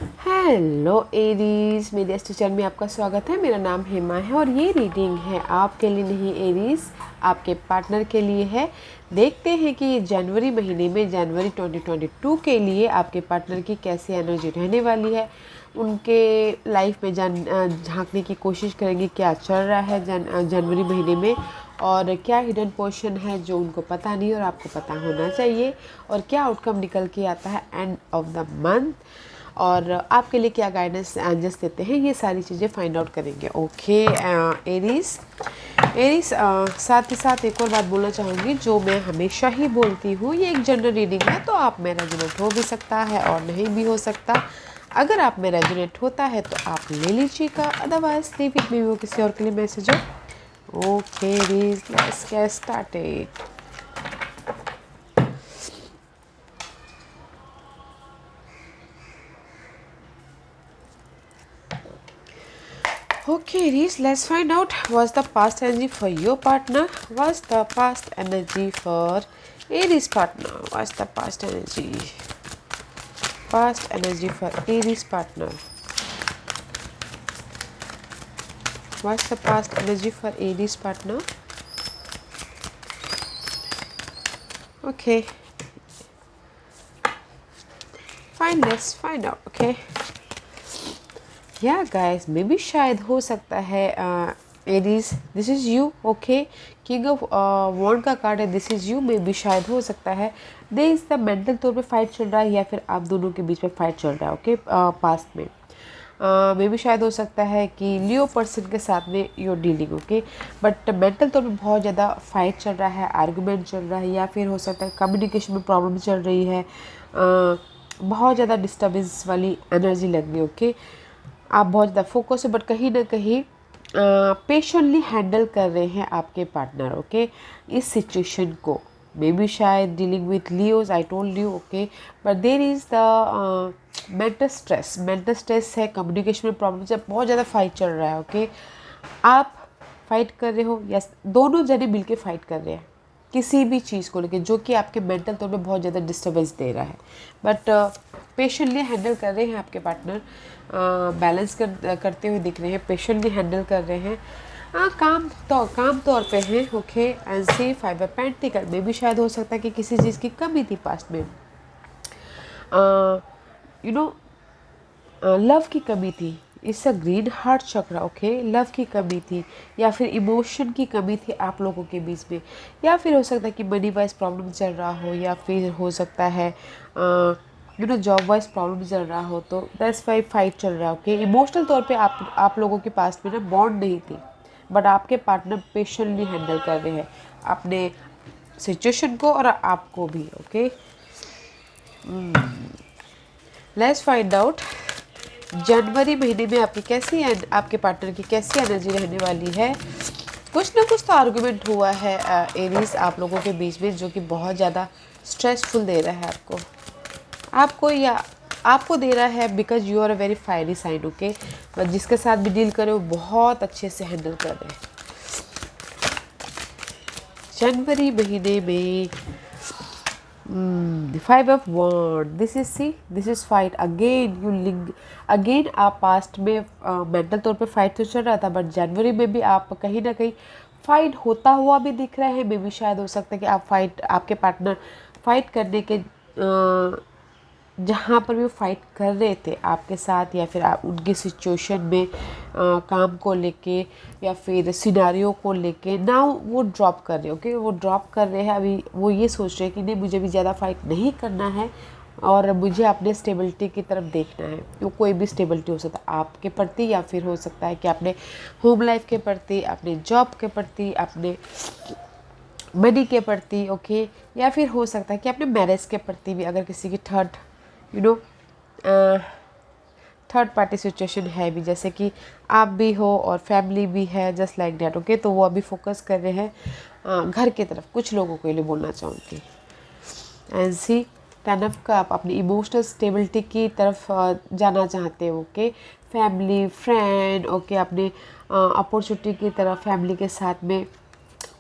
Hello Aries, मेरे इस channel में आपका स्वागत है। मेरा नाम हेमा है और ये रीडिंग है आपके लिए नहीं एरीज, आपके पार्टनर के लिए है। देखते हैं कि जनवरी महीने में, जनवरी 2022 के लिए आपके पार्टनर की कैसी एनर्जी रहने वाली है। उनके लाइफ में झांकने की कोशिश करेंगे क्या चल रहा है जनवरी महीने में, और क्या हिडन पोर्शन है जो उनको पता नहीं और आपको पता होना चाहिए, और क्या आउटकम निकल के आता है एंड ऑफ द मंथ, और आपके लिए क्या गाइडेंस एंजल्स देते हैं, ये सारी चीज़ें फाइंड आउट करेंगे। ओके एरीज, एरीज साथ ही साथ एक और बात बोलना चाहूँगी जो मैं हमेशा ही बोलती हूँ, ये एक जनरल रीडिंग है तो आप में रेजोनेट हो भी सकता है और नहीं भी हो सकता। अगर आप में रेजोनेट होता है तो आप ले लीजिएगा, अदरवाइज लीव इट मी, वो किसी और के लिए मैसेज हो। Okay Aries, let's get started. Okay, Aries, let's find out what's the past energy for your partner. What's the past energy for Aries partner? What's the past energy? Past energy for Aries partner. What's the past energy for Aries partner? Okay, fine, let's find out. Okay. या guys, maybe शायद हो सकता है Aries, this is you. Okay, king of wand का card है, this is you. मे भी शायद हो सकता है दे इज़ द मेंटल तौर पे फाइट चल रहा है, या फिर आप दोनों के बीच में फाइट चल रहा है। ओके, पास्ट में मे भी शायद हो सकता है कि लियो पर्सन के साथ में your dealing. Okay, but mental तौर पे बहुत ज़्यादा फाइट चल रहा है, आर्गूमेंट चल रहा है, या फिर हो सकता है कम्युनिकेशन में प्रॉब्लम चल रही है, बहुत ज़्यादा डिस्टर्बेंस वाली एनर्जी लग रही है। ओके, आप बहुत ज़्यादा फोकस है, बट कहीं ना कहीं पेशेंटली हैंडल कर रहे हैं आपके पार्टनर। ओके, इस सिचुएशन को मे बी शायद dealing with Leos, I told you. Okay, but there is the mental stress है, कम्युनिकेशन में प्रॉब्लम है, बहुत ज़्यादा फाइट चल रहा है। ओके, आप फाइट कर रहे हो या दोनों जने मिलके फाइट कर रहे हैं किसी भी चीज़ को लेके जो कि आपके मेंटल तौर पे बहुत ज़्यादा डिस्टर्बेंस दे रहा है, बट पेशेंटली हैंडल कर रहे हैं आपके पार्टनर। बैलेंस करते हुए दिख रहे हैं, पेशेंटली हैंडल कर रहे हैं। काम तौर पे हैं। ओके, एंड सी 5 पेंटिकल में भी शायद हो सकता है कि किसी चीज़ की कमी थी पास्ट में, यू नो लव की कमी थी। इट्स अ ग्रीन हार्ट चक्र। ओके, लव की कमी थी, या फिर इमोशन की कमी थी आप लोगों के बीच में, या फिर हो सकता है कि मनी वाइज प्रॉब्लम चल रहा हो, या फिर हो सकता है जॉब वाइज प्रॉब्लम चल रहा हो, तो दैट्स वाई फाइट चल रहा है। ओके, इमोशनल तौर पे आप लोगों के पास में ना बॉन्ड नहीं थी, बट आपके पार्टनर पेशेंटली हैंडल कर रहे हैं अपने सिचुएशन को और आपको भी। ओके, लेट्स फाइंड आउट जनवरी महीने में आपके पार्टनर की कैसी एनर्जी रहने वाली है। कुछ ना कुछ तो आर्गुमेंट हुआ है एरीज आप लोगों के बीच में, जो कि बहुत ज़्यादा स्ट्रेसफुल दे रहा है आपको आपको दे रहा है, because you are a very fiery sign. Okay, but जिसके साथ भी डील करे वो बहुत अच्छे से हैंडल कर रहे हैं जनवरी महीने में। 5 of wand, this is fight again. You link again, आप पास्ट में मेंटल तौर पे फाइट तो चल रहा था, बट जनवरी में भी आप कहीं ना कहीं फाइट होता हुआ भी दिख रहा है। मे भी शायद हो सकता है कि आपके पार्टनर फाइट करने के जहाँ पर भी वो फाइट कर रहे थे आपके साथ, या फिर आप उनकी सिचुएशन में काम को लेके, या फिर सिनारियो को लेके ना वो ड्रॉप कर रहे हैं। ओके, वो ड्रॉप कर रहे हैं, अभी वो ये सोच रहे हैं कि नहीं, मुझे भी ज़्यादा फाइट नहीं करना है और मुझे अपने स्टेबिलिटी की तरफ देखना है। वो कोई भी स्टेबिलिटी हो सकता है आपके प्रति, या फिर हो सकता है कि अपने होम लाइफ के प्रति, अपने जॉब के प्रति, अपने मनी के प्रति। ओके, या फिर हो सकता है कि अपने मैरिज के प्रति भी, अगर किसी की you know third party situation है भी, जैसे कि आप भी हो और फैमिली भी है, जस्ट लाइक डैट। ओके, तो वो अभी फोकस कर रहे हैं घर की तरफ, कुछ लोगों के लिए बोलना चाहूँगी। एंड सी 10 ऑफ कप, अपनी इमोशनल स्टेबिलिटी की तरफ जाना चाहते हो। ओके, फैमिली फ्रेंड, ओके, अपने अपॉर्चुनिटी की तरफ फैमिली के साथ में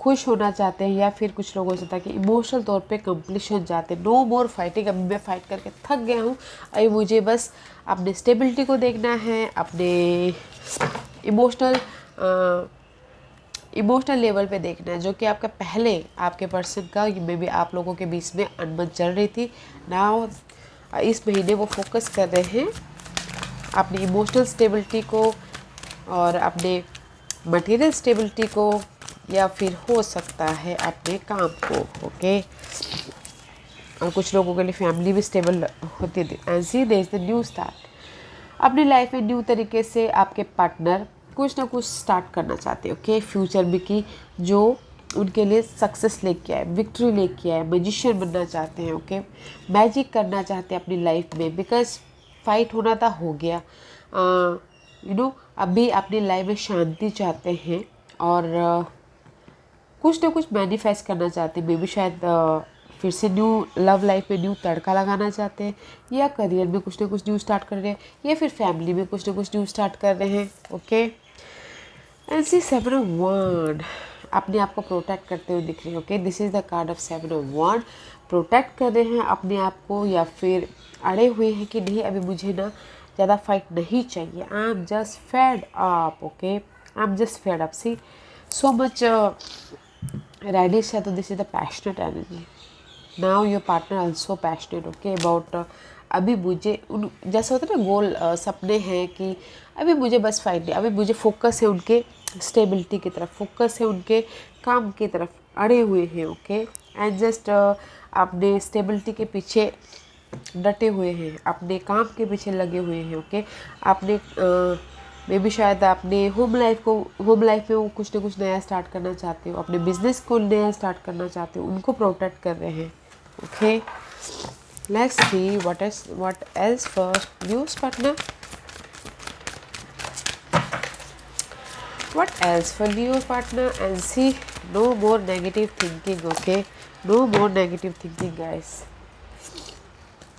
खुश होना चाहते हैं, या फिर कुछ लोग हो सकता है कि इमोशनल तौर पे कंप्लीशन चाहते हैं। नो मोर फाइटिंग, अभी मैं फ़ाइट करके थक गया हूँ, अभी मुझे बस अपने स्टेबिलिटी को देखना है, अपने इमोशनल लेवल पे देखना है, जो कि आपका पहले आपके पर्सन का मे बी आप लोगों के बीच में अनबन चल रही थी। नाउ इस महीने वो फोकस कर रहे हैं अपनी इमोशनल स्टेबिलिटी को और अपने मटेरियल स्टेबिलिटी को, या फिर हो सकता है अपने काम को। ओके, और कुछ लोगों के लिए फैमिली भी स्टेबल होती थी। And see there is the new start, अपनी लाइफ में न्यू तरीके से आपके पार्टनर कुछ ना कुछ स्टार्ट करना चाहते हैं। ओके, फ्यूचर में की जो उनके लिए सक्सेस लेके आए, विक्ट्री लेके आए, मैजिशियन बनना चाहते हैं। ओके, मैजिक करना चाहते हैं अपनी लाइफ में, बिकॉज फाइट होना था, हो गया। अभी अपनी लाइफ में शांति चाहते हैं और कुछ ना कुछ मैनिफेस्ट करना चाहते हैं। मे बी शायद फिर से न्यू लव लाइफ में न्यू तड़का लगाना चाहते हैं, या करियर में कुछ ना कुछ न्यू स्टार्ट कर रहे हैं, या फिर फैमिली में कुछ ना कुछ न्यू स्टार्ट कर रहे हैं। Okay, and see 7 of wand, अपने आप को प्रोटेक्ट करते हुए दिख रहे हैं। Okay, this is the card of 7 of wand, protect कर रहे हैं अपने आप को, या फिर अड़े हुए हैं कि नहीं अभी मुझे ना ज़्यादा फाइट नहीं चाहिए, I am just fed up. Okay, I am just fed up, see so much reddish है, तो this is the passionate energy. Now your partner also passionate. Okay, about अभी मुझे उन जैसा होता है ना गोल सपने हैं कि अभी मुझे बस फाइट नहीं, अभी मुझे फोकस है उनके स्टेबिलिटी की तरफ, फोकस है उनके काम की तरफ, अड़े हुए हैं। ओके, एंड जस्ट अपने स्टेबिलिटी के पीछे डटे हुए हैं, अपने काम के पीछे लगे हुए हैं। ओके, आपने मे भी शायद अपने होम लाइफ में वो कुछ ना कुछ नया स्टार्ट करना चाहते हो, अपने बिजनेस को नया स्टार्ट करना चाहते हो, उनको प्रोटेक्ट कर रहे हैं। Okay, let's see what else for news partner, what else for your partner, and see no more negative thinking. Okay, no more negative thinking guys,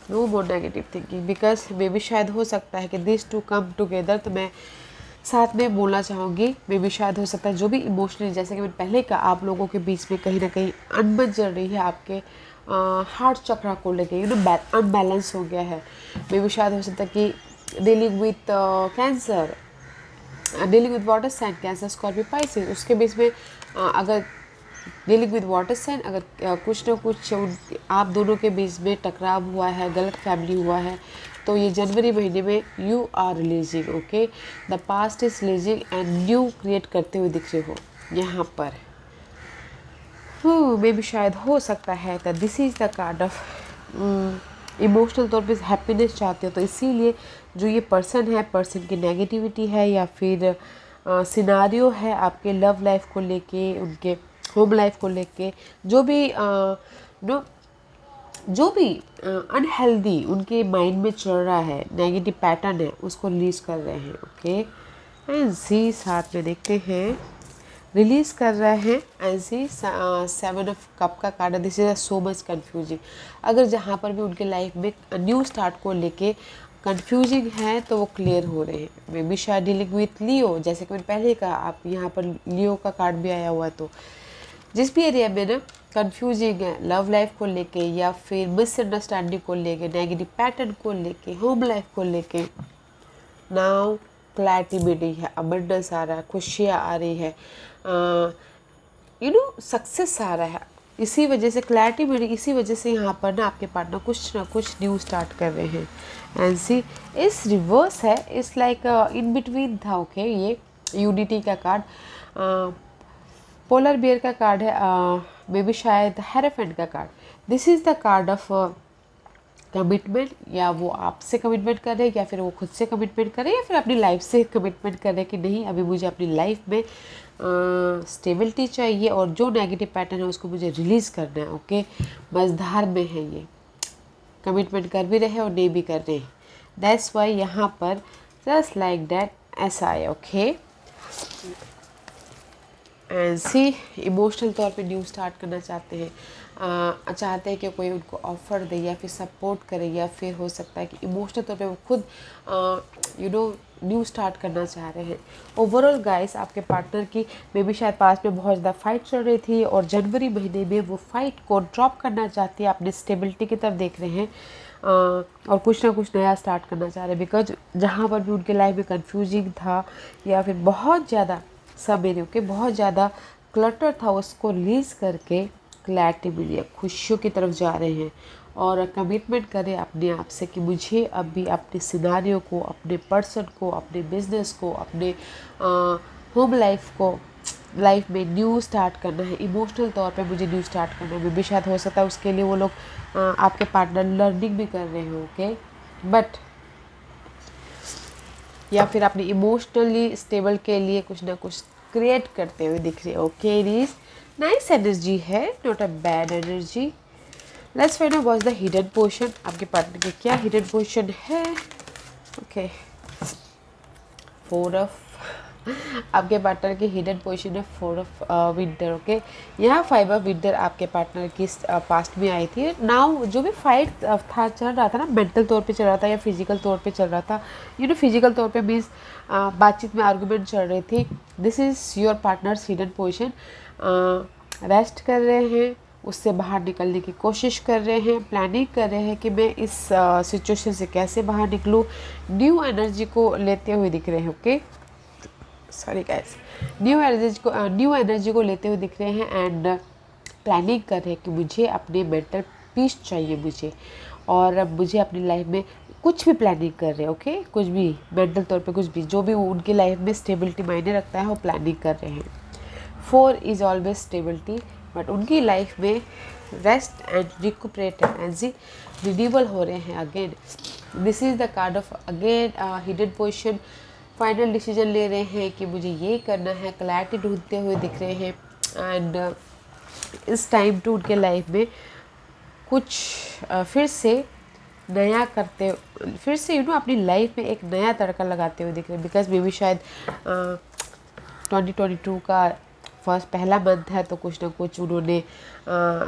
no more negative thinking, because मे भी शायद हो सकता है कि this to come together, तो मैं साथ में बोलना चाहूँगी मे भी शायद हो सकता है जो भी इमोशनली, जैसे कि मैंने पहले कहा, आप लोगों के बीच में कहीं ना कहीं अनबन चल रही है, आपके हार्ट चक्रा को लेके अनबैलेंस हो गया है। मे भी शायद हो सकता है कि dealing with Cancer, dealing with water sign, Cancer Scorpio Pisces, उसके बीच में अगर डीलिंग विद वाटर साइन, अगर कुछ ना कुछ आप दोनों के बीच में टकराव हुआ है, गलत फैमिली हुआ है, तो ये जनवरी महीने में you are releasing. Okay, the past is releasing and new create करते हुए दिख रहे हो यहाँ पर। मे भी शायद हो सकता है कि this is the card of emotional तौर पे हैप्पीनेस चाहते हो, तो इसीलिए जो ये पर्सन है, पर्सन की नेगेटिविटी है, या फिर सिनारियो है आपके लव लाइफ को लेके, उनके होम लाइफ को लेके, जो भी अनहेल्दी उनके माइंड में चल रहा है, नेगेटिव पैटर्न है, उसको रिलीज कर रहे हैं। ओके, एंड सी साथ में देखते हैं रिलीज़ कर रहे हैं। ऐसी 7 ऑफ कप का card, this is so much confusing. अगर जहाँ पर भी उनके लाइफ में न्यू स्टार्ट को लेके कन्फ्यूजिंग है, तो वो क्लियर हो रहे हैं। मे बी शायद डीलिंग विथ लियो, जैसे कि मैंने पहले कहा, आप यहाँ पर लियो का कार्ड भी आया हुआ है, तो जिस भी एरिया में ना कन्फ्यूजिंग है लव लाइफ को लेके, या फिर मिसअंडरस्टैंडिंग को लेके, नेगेटिव पैटर्न को लेके, होम लाइफ को लेके, नाउ क्लैरिटी मिल रही है, अबंडेंस आ रहा है, खुशियाँ आ रही है, सक्सेस आ रहा है। इसी वजह से क्लैरिटी मिली, इसी वजह से यहाँ पर ना आपके पार्टनर कुछ ना कुछ न्यू स्टार्ट कर रहे हैं। एंड सी इस रिवर्स है, इस लाइक इन बिटवीन था। ओके, ये यूनिटी का कार्ड, पोलर बियर का कार्ड है, मे बी शायद हेरोफेंट का card. This is the card of commitment, या वो आपसे कमिटमेंट कर रहे हैं, या फिर वो खुद से कमिटमेंट कर रहे हैं, या फिर अपनी लाइफ से कमिटमेंट कर रहे हैं कि नहीं अभी मुझे अपनी लाइफ में स्टेबिलिटी चाहिए, और जो नेगेटिव पैटर्न है उसको मुझे रिलीज़ करना है। ओके, मझधार में है ये, कमिटमेंट कर भी रहे हैं और नहीं भी कर रहे हैं। दैट्स वाई यहाँ पर जस्ट लाइक दैट ऐसा है। ओके, एंड सी इमोशनल तौर पे न्यू स्टार्ट करना चाहते हैं, चाहते हैं कि कोई उनको ऑफ़र दे या फिर सपोर्ट करे, या फिर हो सकता है कि इमोशनल तौर पे वो खुद न्यू स्टार्ट करना चाह रहे हैं। ओवरऑल गाइस, आपके पार्टनर की मे बी शायद पास में बहुत ज़्यादा फाइट चल रही थी और जनवरी महीने में वो फाइट को ड्रॉप करना चाहती है, अपने स्टेबिलिटी की तरफ देख रहे हैं और कुछ ना कुछ नया स्टार्ट करना चाह रहे हैं। बिकॉज जहाँ पर भी उनके लाइफ में कन्फ्यूजिंग था या फिर बहुत ज़्यादा समय के बहुत ज़्यादा क्लटर था, उसको रिलीज़ करके क्लैरिटी मिली है, खुशियों की तरफ जा रहे हैं। और कमिटमेंट करें अपने आप से कि मुझे अभी अपने सिनारियो को, अपने पर्सन को, अपने बिजनेस को, अपने होम लाइफ में न्यू स्टार्ट करना है। इमोशनल तौर पे मुझे न्यू स्टार्ट करना है। भी शायद हो सकता है उसके लिए वो लोग आपके पार्टनर लर्निंग भी कर रहे हो, ओके, बट या फिर अपनी इमोशनली स्टेबल के लिए कुछ ना कुछ क्रिएट करते हुए दिख रहे हो। ओके एरीज, नाइस एनर्जी है, not a bad energy. Let's find out what's the hidden portion. आपके पार्टनर के क्या हिडन पोर्शन है? ओके, 4 ऑफ आपके पार्टनर की हिडन पोजीशन है 4 ऑफ विंटर। ओके, यहाँ 5 ऑफ विंटर आपके पार्टनर की पास्ट में आई थी। नाउ जो भी फाइट था चल रहा था ना, मेंटल तौर पे चल रहा था या फिजिकल तौर पे चल रहा था, फिजिकल तौर पे मीन्स बातचीत में आर्गूमेंट चल रही थी। This is your partners hidden position. Rest कर रहे हैं, उससे बाहर निकलने की कोशिश कर रहे हैं, प्लानिंग कर रहे हैं कि मैं इस सिचुएशन से कैसे बाहर निकलूँ। न्यू एनर्जी को लेते हुए दिख रहे हैं। Okay, sorry guys, new energy को लेते हुए दिख रहे हैं एंड प्लानिंग कर रहे हैं कि मुझे अपने मेंटल पीस चाहिए मुझे, और अब मुझे अपनी लाइफ में कुछ भी प्लानिंग कर रहे हैं। ओके, कुछ भी मेंटल तौर पे, कुछ भी जो भी उनकी लाइफ में स्टेबिलिटी मायने रखता है वो प्लानिंग कर रहे हैं। 4 इज़ ऑलवेज स्टेबिलिटी, बट उनकी लाइफ में rest and recuperate energy renewal हो रहे हैं again. This is the card of again hidden position. Final decision ले रहे हैं कि मुझे ये करना है, क्लैरिटी ढूंढते हुए दिख रहे हैं एंड इस टाइम टू उनके लाइफ में कुछ फिर से नया करते, फिर से अपनी लाइफ में एक नया तड़का लगाते हुए दिख रहे हैं। बिकॉज मे बी शायद 2022 का पहला मंथ है, तो कुछ ना कुछ उन्होंने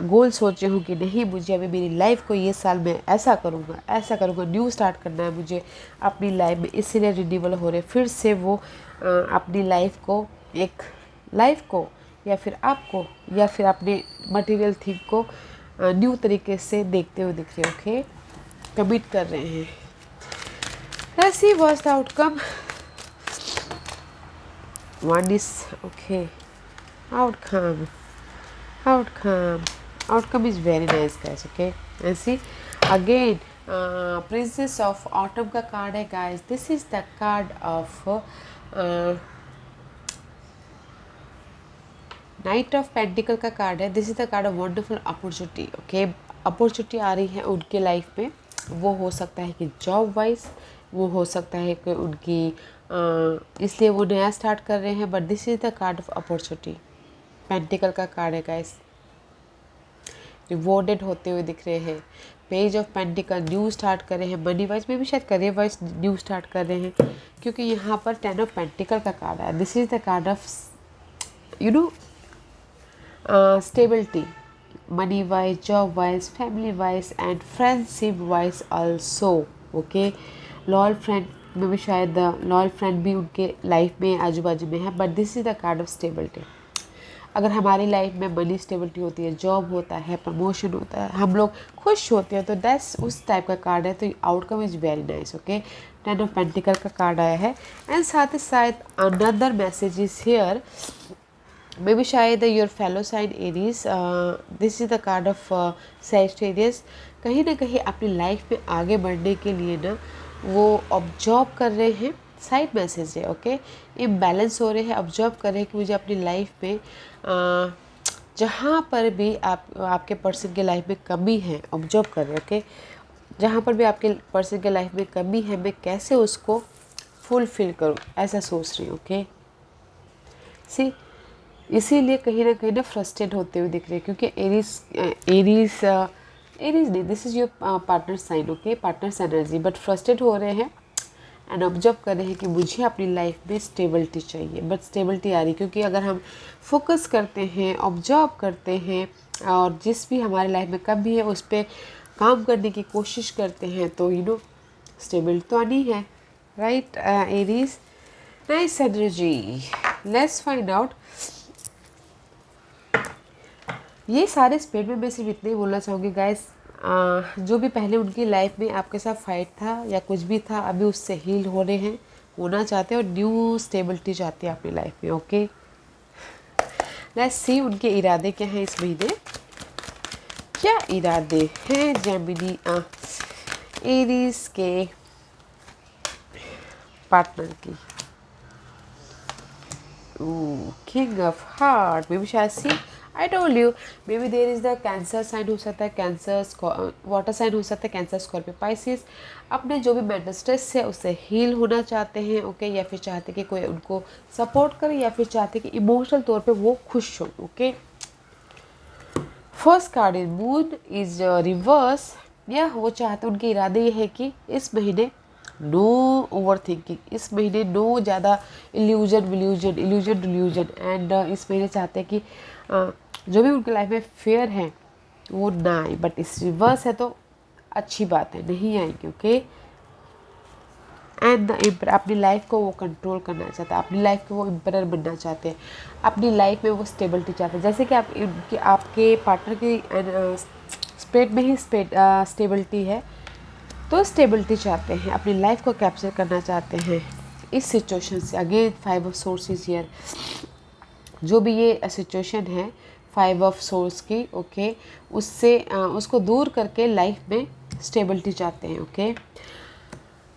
गोल सोचे हों कि नहीं, मुझे अभी मेरी लाइफ को ये साल में ऐसा करूँगा, न्यू स्टार्ट करना है मुझे अपनी लाइफ में, इसीलिए रिन्यूअल हो रहे। फिर से वो अपनी लाइफ को या फिर आपको या फिर अपने मटेरियल थिंग को न्यू तरीके से देखते हुए दिख रहे। ओके, कमिट कर रहे हैं। Let's see what's the outcome. One is okay. Outcome is very nice guys. Okay, and see again Princess of Autumn का कार्ड है guys. This is the card of Knight of Pentacle का card है। This is the card of wonderful opportunity. Okay, opportunity आ रही है उनके life में। वो हो सकता है कि जॉब वाइज, वो हो सकता है कि उनकी इसलिए वो नया स्टार्ट कर रहे हैं, but this is the card of opportunity. Pentacle का कार्ड है गाइस, रिवॉर्डेड होते हुए दिख रहे हैं। Page of pentacle, new start कर रहे हैं, मनी वाइज में भी शायद करियर वाइज न्यू स्टार्ट कर रहे हैं, क्योंकि यहाँ पर 10 ऑफ पेंटिकल का कार्ड है। This is the card of stability, money wise, job wise, family wise and friendship wise also. Okay, loyal friend में भी शायद लॉयल फ्रेंड भी उनके लाइफ में आजू बाजू में है, but this is the card of stability. अगर हमारी लाइफ में मनी स्टेबिलिटी होती है, जॉब होता है, प्रमोशन होता है, हम लोग खुश होते हैं, तो दैट्स उस टाइप का कार्ड है। तो outcome is very nice. Okay, 10 of pentacle का कार्ड आया है एंड साथ ही साथ another message is here, maybe शायद your fellow sign Aries. This is the card of Sagittarius. कहीं ना कहीं अपनी लाइफ में आगे बढ़ने के लिए ना वो ऑब्जर्व कर रहे हैं, साइड मैसेज है। ओके, इम्बैलेंस हो रहे हैं, ऑब्जर्व कर रहे हैं कि मुझे अपनी लाइफ में जहाँ पर भी आपके पर्सन के लाइफ में कमी है, ऑब्जर्व कर रहे हैं। ओके, जहाँ पर भी आपके पर्सन के लाइफ में कमी है, मैं कैसे उसको फुलफिल करूँ, ऐसा सोच रही हूँ। ओके, सी इसीलिए कहीं ना फ्रस्ट्रेट होते हुए दिख रहे हैं, क्योंकि एरीज नहीं, this is your partner sign. Okay, partners energy, but frustrate हो रहे हैं एंड ऑब्जर्व कर रहे हैं कि मुझे अपनी लाइफ में स्टेबिलिटी चाहिए, बट स्टेबिलिटी आ रही क्योंकि अगर हम फोकस करते हैं, ऑब्जर्व करते हैं और जिस भी हमारे लाइफ में कमी है उस पर काम करने की कोशिश करते हैं तो स्टेबिलिटी तो आनी है, right Aries. Nice energy. Let's find out. ये सारे स्पेड में मैं सिर्फ इतना ही बोलना चाहूँगी गाइस, जो भी पहले उनकी लाइफ में आपके साथ फाइट था या कुछ भी था, अभी उससे हील हो रहे हैं, होना चाहते हैं और न्यू स्टेबिलिटी चाहते हैं अपनी लाइफ में। ओके, लेट्स सी उनके इरादे क्या हैं इस महीने। क्या इरादे हैं जेमिनी एरीज के पार्टनर की? King of heart, maybe शायद see I told you, maybe there is the cancer sign हो सकता है, कैंसर वाटर साइन हो सकता है, कैंसर स्कॉर्पियो पाइसिस। अपने जो भी मेंटल स्ट्रेस है उससे हील होना चाहते हैं, ओके, या फिर चाहते कि कोई उनको सपोर्ट करे या फिर चाहते कि इमोशनल तौर पे वो खुश हो। Okay, first card in moon is reverse, या वो चाहते, उनके इरादे ये है कि इस महीने नो ओवर थिंकिंग, इस महीने नो ज़्यादा इल्यूजन डिल्यूजन एंड इस महीने चाहते हैं कि जो भी उनकी लाइफ में फेयर है वो ना आए, बट इस रिवर्स है तो अच्छी बात है, नहीं आएंगे। ओके, एंड अपनी लाइफ को वो कंट्रोल करना चाहते हैं, अपनी लाइफ को वो एम्परर बनना चाहते हैं, अपनी लाइफ में वो स्टेबिलिटी चाहते हैं। जैसे कि आपके पार्टनर की स्प्रेड में ही स्टेबिलिटी है, तो स्टेबिलिटी चाहते हैं, अपनी लाइफ को कैप्चर करना चाहते हैं इस सिचुएशन से। Again 5 of source is here, जो भी ये सिचुएशन है 5 ऑफ सोर्स की, ओके, उससे उसको दूर करके लाइफ में स्टेबिलिटी चाहते हैं। ओके,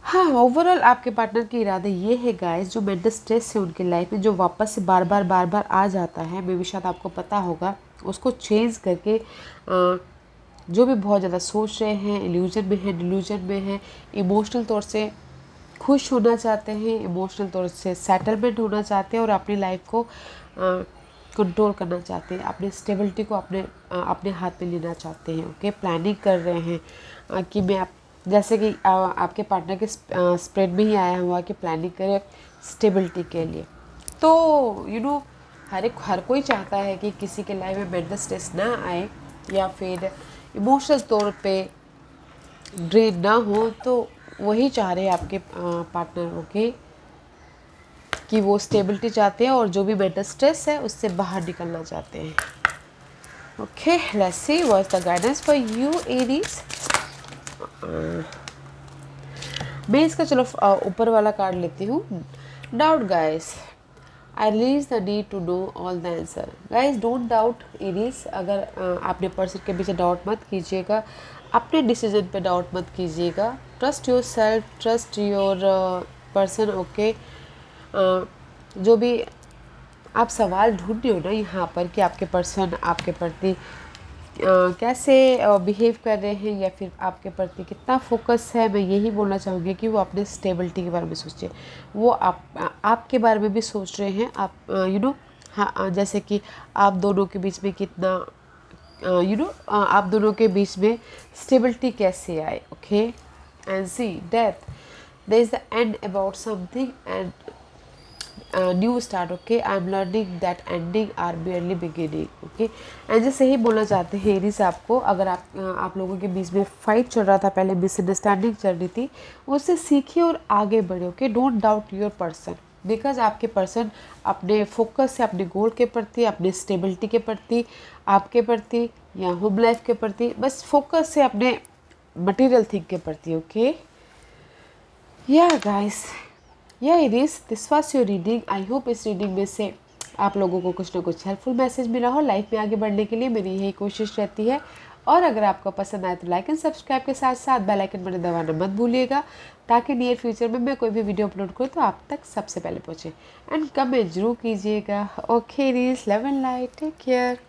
हाँ, ओवरऑल आपके पार्टनर के इरादे ये है गाइस, जो मेंटल स्ट्रेस है उनकी लाइफ में, जो वापस से बार बार आ जाता है, मे भी शायद आपको पता होगा, उसको चेंज करके जो भी बहुत ज़्यादा सोच रहे हैं, इल्यूजन में है, डिल्यूजन में है, इमोशनल तौर से खुश होना चाहते हैं, इमोशनल तौर से सेटलमेंट होना चाहते हैं और अपनी लाइफ को कंट्रोल करना चाहते हैं, अपनी स्टेबिलिटी को अपने हाथ में लेना चाहते हैं। ओके, प्लानिंग कर रहे हैं कि मैं जैसे कि आपके पार्टनर के स्प्रेड में ही आया हुआ कि प्लानिंग करें स्टेबिलिटी के लिए। तो हर कोई चाहता है कि किसी के लाइफ में मेंटल स्ट्रेस ना आए या फिर इमोशनल तौर पे ड्रेन ना हो, तो वही चाह रहे हैं आपके पार्टनर, ओके, कि वो स्टेबिलिटी चाहते हैं और जो भी मेंटल स्ट्रेस है उससे बाहर निकलना चाहते हैं। Okay, let's see what is the guidance for you Aries. मैं इसका चलो ऊपर वाला कार्ड लेती हूँ। Doubt guys, I release the need to know all the answer. Guys don't doubt Aries, अगर आपने पर्सन के पीछे डाउट मत कीजिएगा, अपने डिसीजन पे डाउट मत कीजिएगा। Trust your self, trust your person. Okay, जो भी आप सवाल ढूंढ रहे हो ना यहाँ पर कि आपके पर्सन आपके प्रति कैसे बिहेव कर रहे हैं या फिर आपके प्रति कितना फोकस है, मैं यही बोलना चाहूँगी कि वो अपने स्टेबिलिटी के बारे में सोचिए। वो आपके बारे में भी सोच रहे हैं। आप हाँ, जैसे कि आप दोनों के बीच में कितना आप दोनों के बीच में स्टेबिलिटी कैसे आए। Okay, and see death, there is the end about something and new start. Okay, I am learning that ending are barely beginning. Okay, and जैसे ही बोलना चाहते हैं एरीज आपको, अगर आप लोगों के बीच में फाइट चल रहा था, पहले मिसअंडरस्टैंडिंग चल रही थी, उससे सीखिए और आगे बढ़े। Okay, don't doubt your person, because आपके पर्सन अपने फोकस से अपने गोल के प्रति, अपने स्टेबिलिटी के प्रति, आपके प्रति या होम लाइफ के प्रति, बस फोकस से अपने मटेरियल थिंग के प्रति। ओके, या गाइस, या Aries, this was your reading. I hope इस रीडिंग में से आप लोगों को कुछ ना कुछ हेल्पफुल मैसेज मिला हो। लाइफ में आगे बढ़ने के लिए मेरी यही कोशिश रहती है। और अगर आपको पसंद आए तो लाइक एंड सब्सक्राइब के साथ साथ बेल आइकन बटन दबाना मत भूलिएगा, ताकि नियर फ्यूचर में मैं कोई भी वीडियो अपलोड करूँ तो आप तक सबसे पहले पहुँचे। एंड कमेंट जरूर कीजिएगा। Okay Aries, love and light, take care.